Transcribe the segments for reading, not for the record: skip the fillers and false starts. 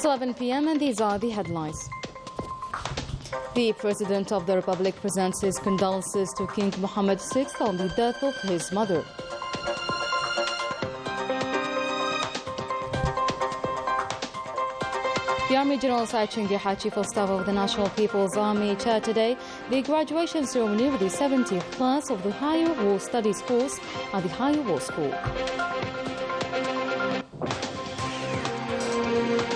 11 p.m. and these are the headlines. The President of the Republic presents his condolences to King Mohammed VI on the death of his mother. The Army General Said Chingiha, Chief of Staff of the National People's Army, chaired today the graduation ceremony with the 70th class of the Higher War Studies course at the Higher War School.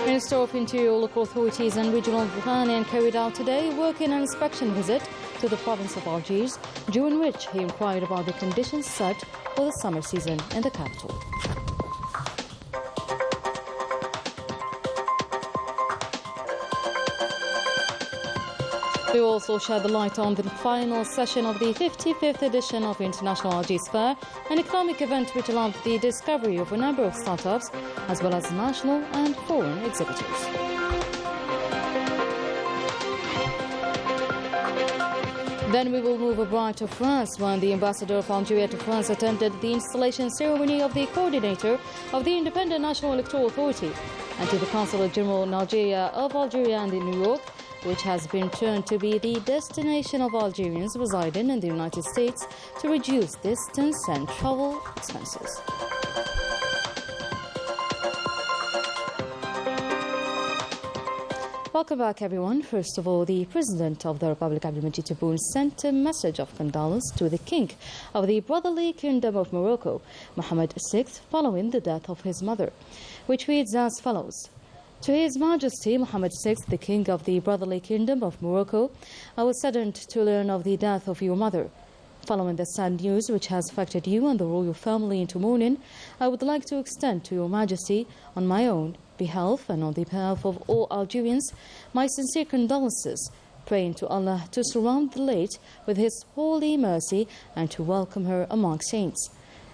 Minister of Interior, Local Authorities and Regional Planning carried out today a working and inspection visit to the province of Algiers, during which he inquired about the conditions set for the summer season in the capital. We will also shed the light on the final session of the 55th edition of International Algiers Fair, an economic event which allowed the discovery of a number of startups, as well as national and foreign exhibitors. Then we will move abroad to France, when the ambassador of Algeria to France attended the installation ceremony of the coordinator of the Independent National Electoral Authority and to the Consular General in Algeria and in New York, which has been turned to be the destination of Algerians residing in the United States to reduce distance and travel expenses. Welcome back, everyone. First of all, the President of the Republic, Abdelmajid Tebboune, sent a message of condolence to the King of the Brotherly Kingdom of Morocco, Mohammed VI, following the death of his mother, which reads as follows. To His Majesty Mohammed VI, the King of the Brotherly Kingdom of Morocco, I was saddened to learn of the death of your mother. Following the sad news which has affected you and the royal family into mourning, I would like to extend to your Majesty, on my own behalf and on the behalf of all Algerians, my sincere condolences, praying to Allah to surround the late with His holy mercy and to welcome her among saints.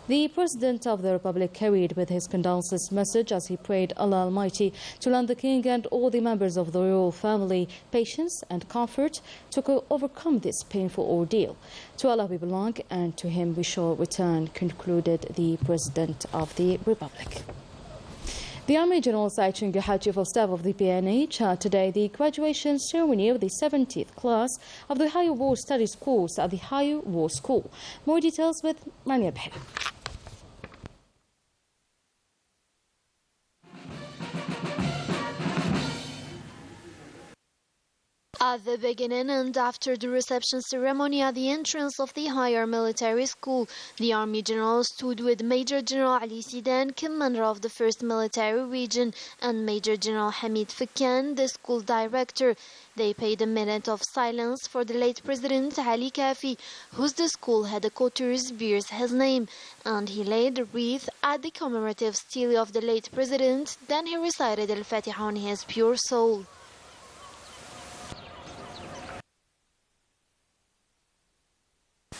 The President of the Republic carried with his condolences message as he prayed Allah Almighty to lend the King and all the members of the royal family patience and comfort to overcome this painful ordeal. To Allah we belong and to Him we shall return, concluded the President of the Republic. The Army General Said Chingiha, Chief of Staff of the PNH, chaired today the graduation ceremony of the 70th class of the Higher War Studies course at the Higher War School. More details with Mania Bhel. At the beginning and after the reception ceremony at the entrance of the Higher Military School, the Army General stood with Major General Ali Sidan, Commander of the 1st Military Region, and Major General Hamid Fakan, the school director. They paid a minute of silence for the late President Ali Kafi, whose the school headquarters bears his name, and he laid a wreath at the commemorative stele of the late President. Then he recited Al-Fatiha on his pure soul.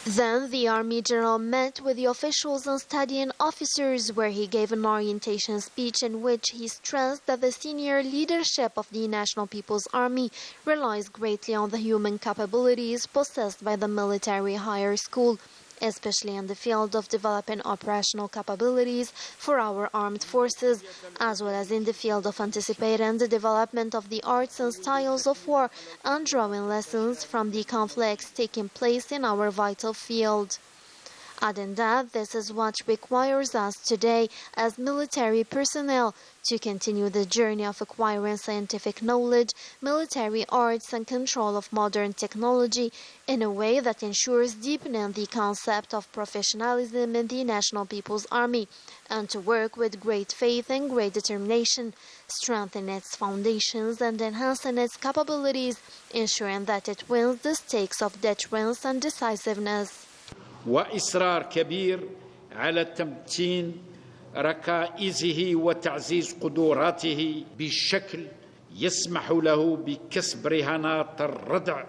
Then the Army General met with the officials and studying officers, where he gave an orientation speech in which he stressed that the senior leadership of the National People's Army relies greatly on the human capabilities possessed by the military higher school, especially in the field of developing operational capabilities for our armed forces, as well as in the field of anticipating the development of the arts and styles of war and drawing lessons from the conflicts taking place in our vital field. Adding that this is what requires us today as military personnel to continue the journey of acquiring scientific knowledge, military arts and control of modern technology in a way that ensures deepening the concept of professionalism in the National People's Army, and to work with great faith and great determination, strengthen its foundations and enhancing its capabilities, ensuring that it wins the stakes of deterrence and decisiveness. وإصرار كبير على تمتين ركائزه وتعزيز قدراته بشكل يسمح له بكسب رهانات الردع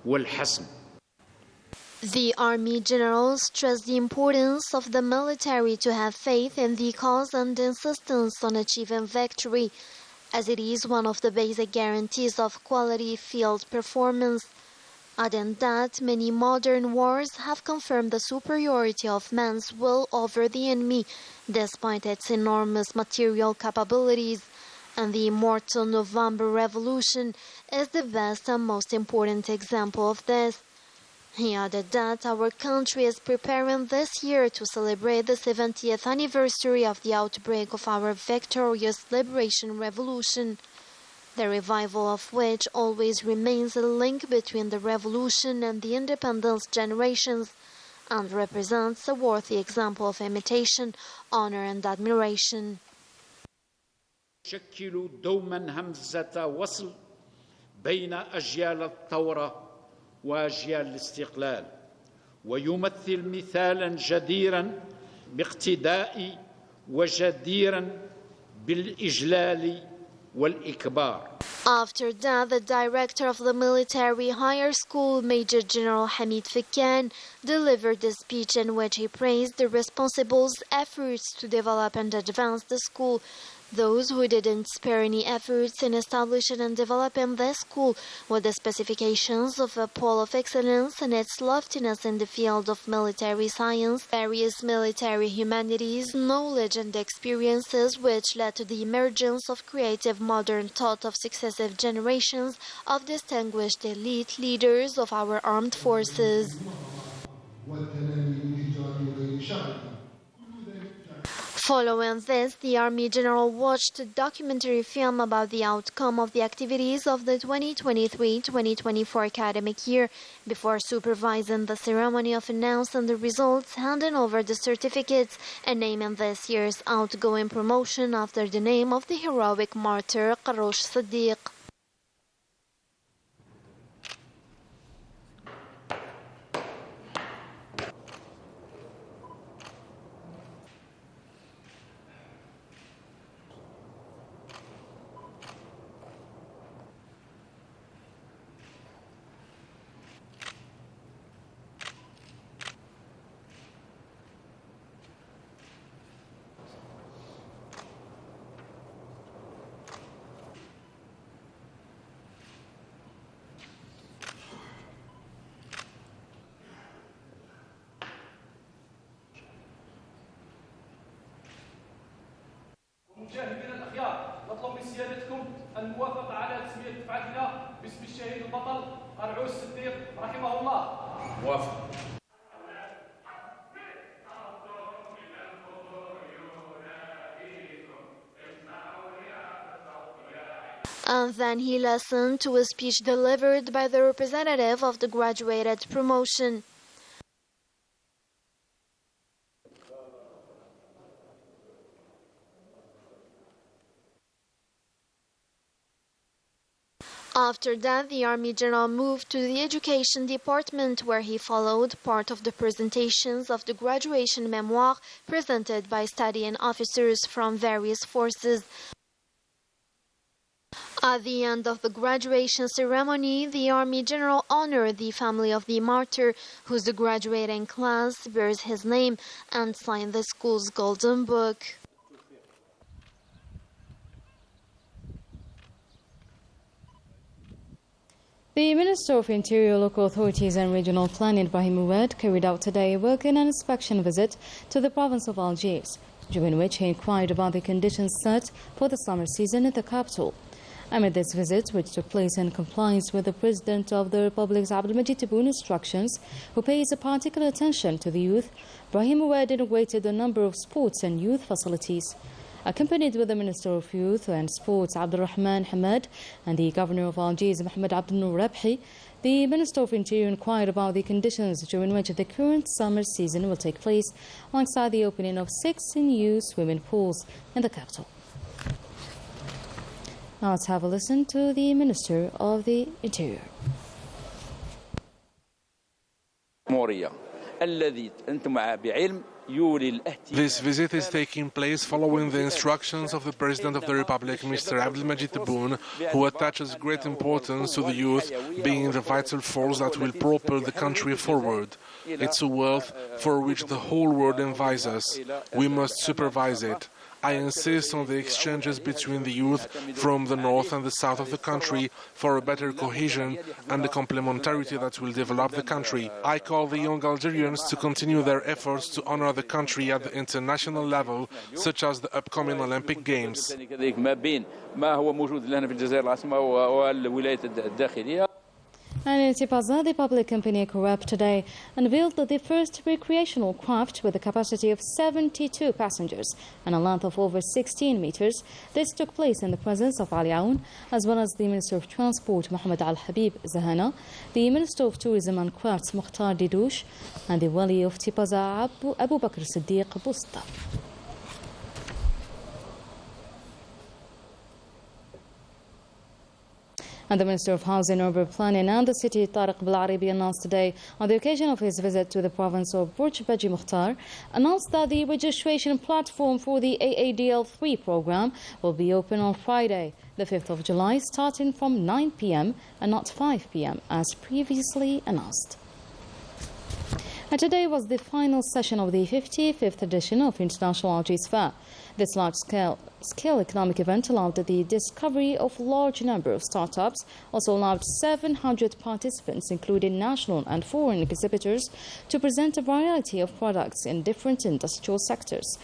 والحسم. The Army General stressed the importance of the military to have faith in the cause and insistence on achieving victory, as it is one of the basic guarantees of quality field performance. Adding that many modern wars have confirmed the superiority of man's will over the enemy, despite its enormous material capabilities. and the immortal November Revolution is the best and most important example of this. He added that our country is preparing this year to celebrate the 70th anniversary of the outbreak of our victorious liberation revolution, the revival of which always remains a link between the revolution and the independence generations, and represents a worthy example of imitation, honor and admiration. يشكل دوما همزة وصل بين أجيال الثورة وأجيال الاستقلال ويمثل مثالا جديرا باقتداء وجديرا بالإجلال والإكبار. After that, the director of the military higher school, Major General Hamid Fikan, delivered a speech in which he praised the responsible's efforts to develop and advance the school, those who didn't spare any efforts in establishing and developing the school with the specifications of a pole of excellence and its loftiness in the field of military science, various military humanities, knowledge and experiences which led to the emergence of creative modern thought of successive generations of distinguished elite leaders of our armed forces. Following this, the Army General watched a documentary film about the outcome of the activities of the 2023-2024 academic year before supervising the ceremony of announcing the results, handing over the certificates, and naming this year's outgoing promotion after the name of the heroic martyr Qarosh Siddiq. مشاهدينا الأخيار، نطلب من سيادتكم الموافقة على تسمية دفعتنا باسم الشهيد البطل قرعوش صديق رحمه الله. موافق. And then he listened to a speech delivered by the representative of the graduated promotion. After that, the Army General moved to the Education Department, where he followed part of the presentations of the graduation memoir presented by studying officers from various forces. At the end of the graduation ceremony, the Army General honored the family of the martyr, whose graduating class bears his name, and signed the school's golden book. The Minister of Interior, Local Authorities and Regional Planning, Ibrahim Oued, carried out today a work and inspection visit to the province of Algiers, during which he inquired about the conditions set for the summer season in the capital. Amid this visit, which took place in compliance with the President of the Republic's Abdelmajid Tebboune instructions, who pays a particular attention to the youth, Ibrahim Oued inaugurated a number of sports and youth facilities. Accompanied with the Minister of Youth and Sports, Abdulrahman Hamad, and the Governor of Algiers, Mohamed Abdelnour Rabhi, the Minister of Interior inquired about the conditions during which the current summer season will take place, alongside the opening of 6 new swimming pools in the capital. Now let's have a listen to the Minister of the Interior. This visit is taking place following the instructions of the President of the Republic, Mr. Abdelmajid Tebboune, who attaches great importance to the youth being the vital force that will propel the country forward. It's a wealth for which the whole world envies us. We must supervise it. I insist on the exchanges between the youth from the north and the south of the country for a better cohesion and the complementarity that will develop the country. I call the young Algerians to continue their efforts to honor the country at the international level, such as the upcoming Olympic Games. And in Tipaza, the public company Corrupt today unveiled the first recreational craft with a capacity of 72 passengers and a length of over 16 meters. This took place in the presence of Ali Aoun, as well as the Minister of Transport Mohammed Al-Habib Zahana, the Minister of Tourism and Crafts Mukhtar Didouche, and the Wali of Tipaza Abu Bakr Siddiq Busta. And the Minister of Housing, Urban Planning and the City, Tariq Bilaribi, announced today, on the occasion of his visit to the province of Burj Baji Mukhtar, announced that the registration platform for the AADL3 program will be open on Friday, the 5th of July, starting from 9 p.m. and not 5 p.m. as previously announced. And today was the final session of the 55th edition of International Algiers Fair. This large-scale economic event allowed the discovery of a large number of startups, also allowed 700 participants, including national and foreign exhibitors, to present a variety of products in different industrial sectors.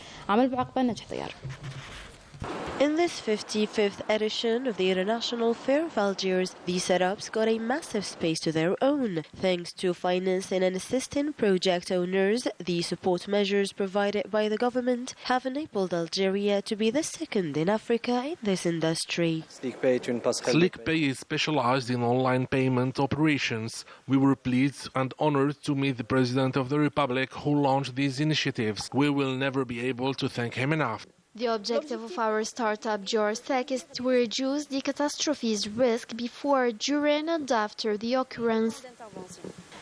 In this 55th edition of the International Fair of Algiers, these setups got a massive space to their own. Thanks to financing and assisting project owners, the support measures provided by the government have enabled Algeria to be the second in Africa in this industry. SlickPay is specialized in online payment operations. We were pleased and honored to meet the President of the Republic who launched these initiatives. We will never be able to thank him enough. The objective of our startup, JORSEC, is to reduce the catastrophe's risk before, during and after the occurrence.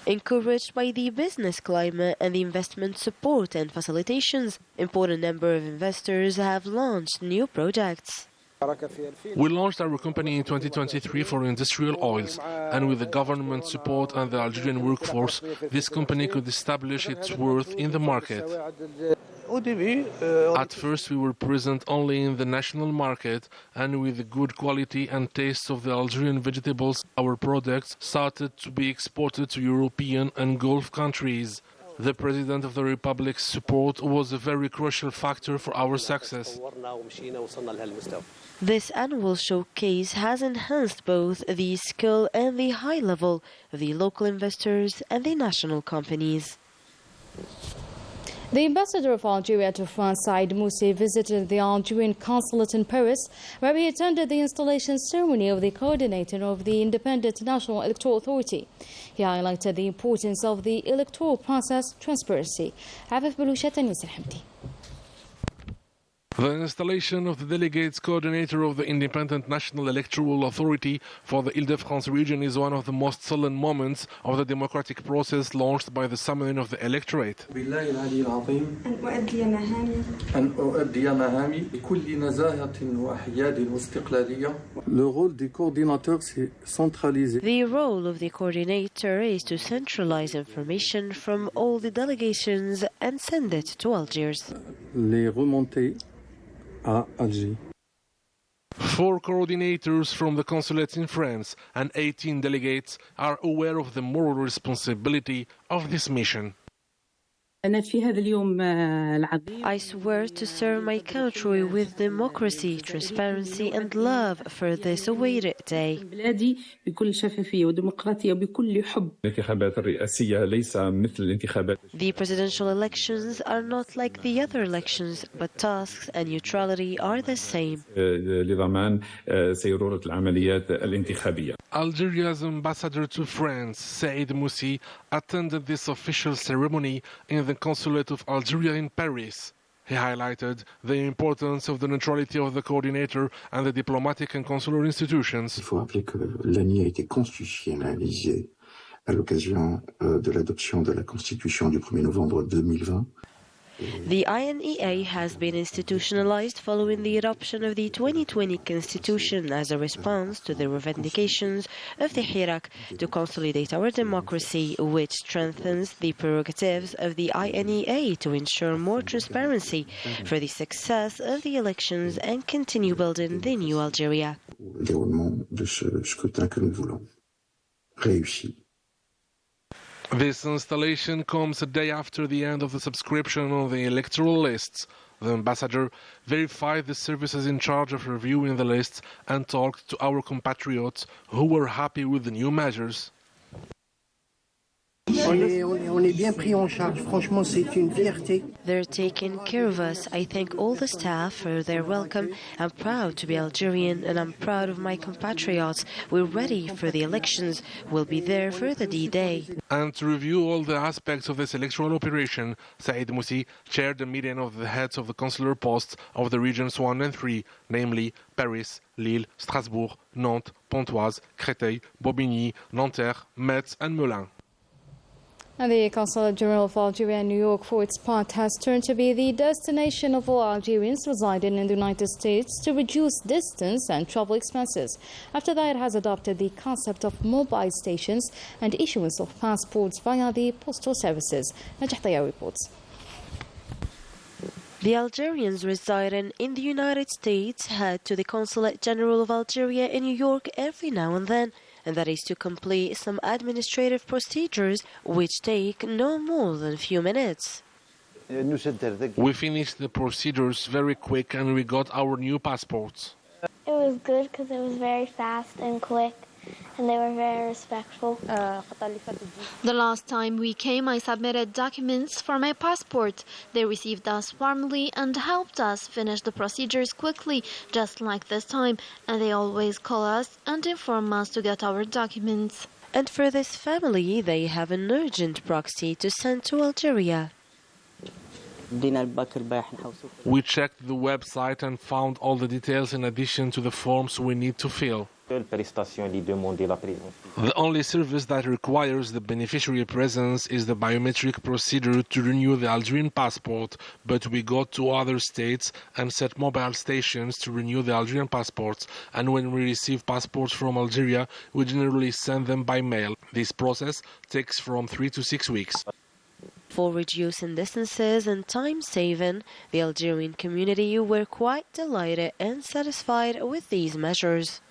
Encouraged by the business climate and the investment support and facilitations, important number of investors have launched new projects. We launched our company in 2023 for industrial oils, and with the government support and the Algerian workforce, this company could establish its worth in the market. At first, we were present only in the national market, and with the good quality and taste of the Algerian vegetables, our products started to be exported to European and Gulf countries. The President of the Republic's support was a very crucial factor for our success. This annual showcase has enhanced both the skill and the high level of the local investors and the national companies. The ambassador of Algeria to France, Said Moussi, visited the Algerian consulate in Paris, where he attended the installation ceremony of the coordinator of the Independent National Electoral Authority. He highlighted the importance of the electoral process transparency. Afif Belouchet and Yusuf Hamdi. The installation of the delegates coordinator of the Independent National Electoral Authority for the Île-de-France region is one of the most solemn moments of the democratic process launched by the summoning of the electorate. The role of the coordinator is to centralize information from all the delegations and send it to Algiers. Four coordinators from the consulate in France and 18 delegates are aware of the moral responsibility of this mission. I swear to serve my country with democracy, transparency and love for this awaited day. The presidential elections are not like the other elections, but tasks and neutrality are the same. Algeria's ambassador to France, Said Moussi, attended this official ceremony in the consulate of Algeria in Paris. He highlighted the importance of the neutrality of the coordinator and the diplomatic and consular institutions. Il faut rappeler que l'ANI a été constitutionnalisé à l'occasion de l'adoption de la Constitution du 1er novembre 2020. The INEA has been institutionalized following the adoption of the 2020 Constitution as a response to the revendications of the Hirak to consolidate our democracy, which strengthens the prerogatives of the INEA to ensure more transparency for the success of the elections and continue building the new Algeria. Le déroulement de ce scrutin que nous voulons réussi. This installation comes a day after the end of the subscription on the electoral lists. The ambassador verified the services in charge of reviewing the lists and talked to our compatriots who were happy with the new measures. On est bien pris en charge. Franchement, c'est une fierté. They're taking care of us. I thank all the staff for their welcome. I'm proud to be Algerian and I'm proud of my compatriots. We're ready for the elections. We'll be there for the D-Day. And to review all the aspects of this electoral operation, Saïd Moussi chaired a meeting of the heads of the consular posts of the regions 1 and 3, namely Paris, Lille, Strasbourg, Nantes, Pontoise, Créteil, Bobigny, Nanterre, Metz and Melun. And the Consulate General of Algeria in New York, for its part, has turned to be the destination of all Algerians residing in the United States to reduce distance and travel expenses. After that, it has adopted the concept of mobile stations and issuance of passports via the postal services. Najah reports. The Algerians residing in the United States head to the Consulate General of Algeria in New York every now and then, and that is to complete some administrative procedures which take no more than a few minutes. We finished the procedures very quick and we got our new passports. It was good because it was very fast and quick, and they were very respectful. The last time we came, I submitted documents for my passport. They received us warmly and helped us finish the procedures quickly, just like this time. And they always call us and inform us to get our documents. And for this family, they have an urgent proxy to send to Algeria. We checked the website and found all the details in addition to the forms we need to fill. The only service that requires the beneficiary presence is the biometric procedure to renew the Algerian passport, but we go to other states and set mobile stations to renew the Algerian passports, and when we receive passports from Algeria, we generally send them by mail. This process takes from 3 to 6 weeks. For reducing distances and time saving, the Algerian community were quite delighted and satisfied with these measures.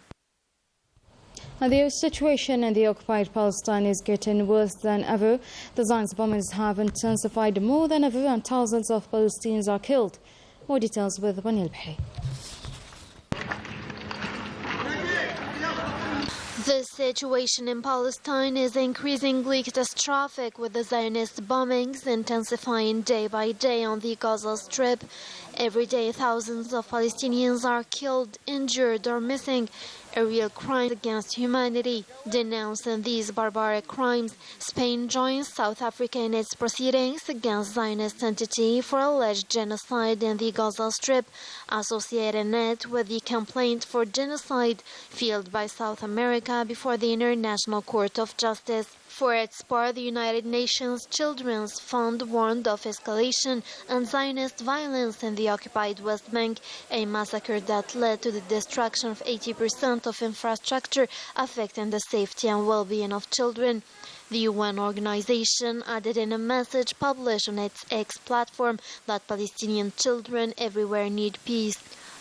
And the situation in the occupied Palestine is getting worse than ever. The Zionist bombings have intensified more than ever and thousands of Palestinians are killed. More details with Bani al-Bahri. The situation in Palestine is increasingly catastrophic, with the Zionist bombings intensifying day by day on the Gaza Strip. Every day, thousands of Palestinians are killed, injured, or missing. A real crime against humanity. Denouncing these barbaric crimes, Spain joins South Africa in its proceedings against Zionist entity for alleged genocide in the Gaza Strip, associating it with the complaint for genocide filed by South America before the International Court of Justice. For its part, the United Nations Children's Fund warned of escalation and Zionist violence in the occupied West Bank, a massacre that led to the destruction of 80% of infrastructure, affecting the safety and well-being of children. The UN organization added in a message published on its X platform that Palestinian children everywhere need peace.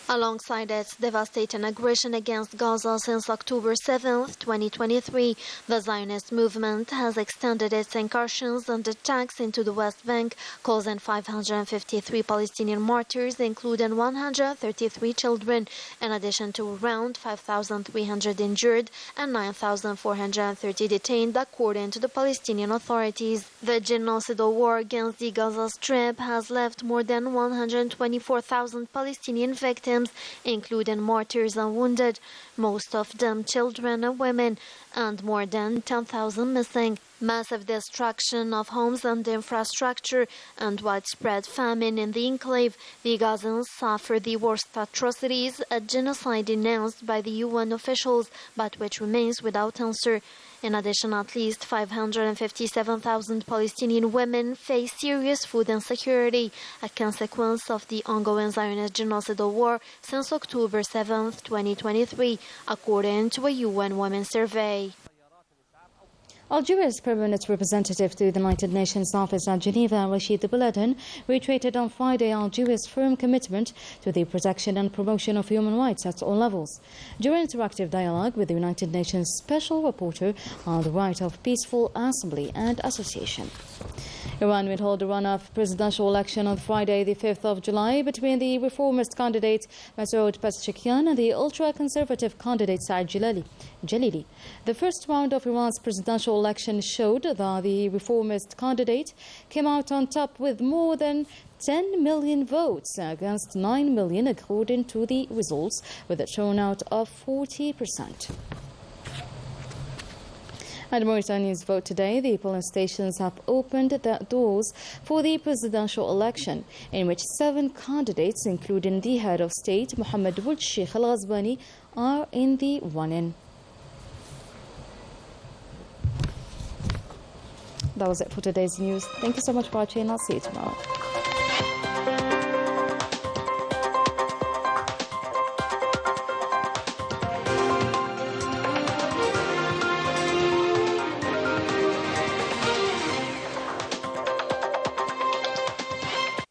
Alongside its devastating aggression against Gaza since October 7, 2023, the Zionist movement has extended its incursions and attacks into the West Bank, causing 553 Palestinian martyrs, including 133 children, in addition to around 5,300 injured and 9,430 detained, according to the Palestinian authorities. The genocidal war against the Gaza Strip has left more than 124,000 Palestinian victims, including martyrs and wounded, most of them children and women. and more than 10,000 missing. Massive destruction of homes and infrastructure and widespread famine in the enclave. The Gazans suffer the worst atrocities, a genocide denounced by the UN officials, but which remains without answer. In addition, at least 557,000 Palestinian women face serious food insecurity, a consequence of the ongoing Zionist genocidal war since October 7, 2023, according to a UN Women's survey. Algeria's permanent representative to the United Nations office at Geneva, Rashid Beladen, reiterated on Friday Algeria's firm commitment to the protection and promotion of human rights at all levels. During interactive dialogue with the United Nations Special Rapporteur on the right of peaceful assembly and association. Iran will hold a runoff presidential election on Friday, the 5th of July, between the reformist candidate Masoud Pezeshkian and the ultra-conservative candidate Saad Jalili. The first round of Iran's presidential election showed that the reformist candidate came out on top with more than 10 million votes against 9 million, according to the results, with a turnout of 40%. At Mauritania's vote today, the polling stations have opened their doors for the presidential election, in which 7 candidates, including the head of state, Mohammed Ould Sheikh Al Ghazbani, are in the run-in. That was it for today's news. Thank you so much for watching. I'll see you tomorrow.